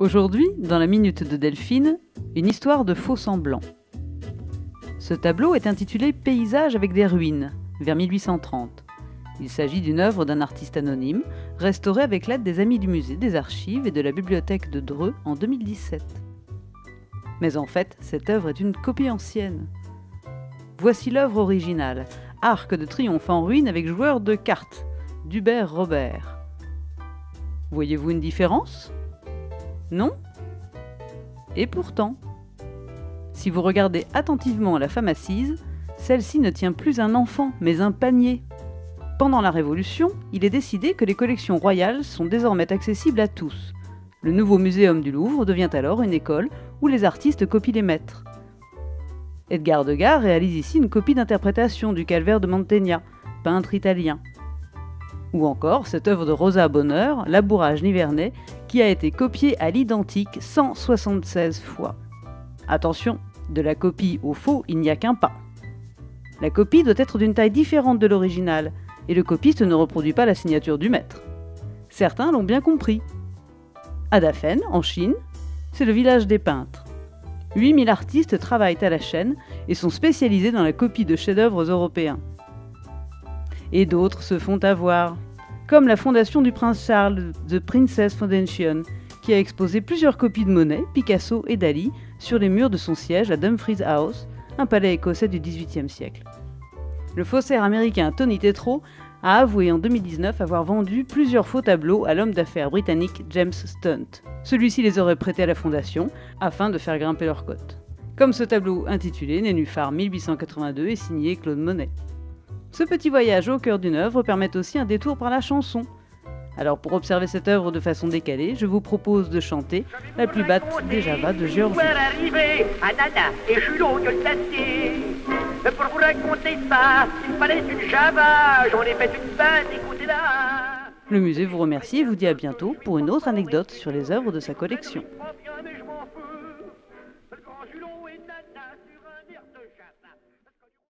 Aujourd'hui, dans la Minute de Delphine, une histoire de faux semblants. Ce tableau est intitulé « Paysage avec des ruines » vers 1830. Il s'agit d'une œuvre d'un artiste anonyme, restaurée avec l'aide des amis du musée des archives et de la bibliothèque de Dreux en 2017. Mais en fait, cette œuvre est une copie ancienne. Voici l'œuvre originale, Arc de triomphe en ruine avec joueur de cartes, d'Hubert Robert. Voyez-vous une différence ? Non ? Et pourtant, si vous regardez attentivement la femme assise, celle-ci ne tient plus un enfant, mais un panier. Pendant la Révolution, il est décidé que les collections royales sont désormais accessibles à tous. Le nouveau muséum du Louvre devient alors une école où les artistes copient les maîtres. Edgar Degas réalise ici une copie d'interprétation du Calvaire de Mantegna, peintre italien. Ou encore cette œuvre de Rosa Bonheur, Labourage nivernais, qui a été copiée à l'identique 176 fois. Attention, de la copie au faux, il n'y a qu'un pas. La copie doit être d'une taille différente de l'original, et le copiste ne reproduit pas la signature du maître. Certains l'ont bien compris. À Dafen, en Chine, c'est le village des peintres. 8000 artistes travaillent à la chaîne et sont spécialisés dans la copie de chefs-d'œuvre européens. Et d'autres se font avoir, comme la fondation du prince Charles, The Princess Foundation, qui a exposé plusieurs copies de Monet, Picasso et Dali sur les murs de son siège à Dumfries House, un palais écossais du XVIIIe siècle. Le faussaire américain Tony Tetreault a avoué en 2019 avoir vendu plusieurs faux tableaux à l'homme d'affaires britannique James Stunt. Celui-ci les aurait prêtés à la fondation afin de faire grimper leur cote. Comme ce tableau intitulé Nénuphar 1882 est signé Claude Monet. Ce petit voyage au cœur d'une œuvre permet aussi un détour par la chanson. Alors pour observer cette œuvre de façon décalée, je vous propose de chanter La plus batte des Javas de Géorgie. Pour vous raconter ça, il fallait une Java, j'en ai fait une bonne, écoutez-la. Le musée vous remercie et vous dit à bientôt pour une autre anecdote sur les œuvres de sa collection.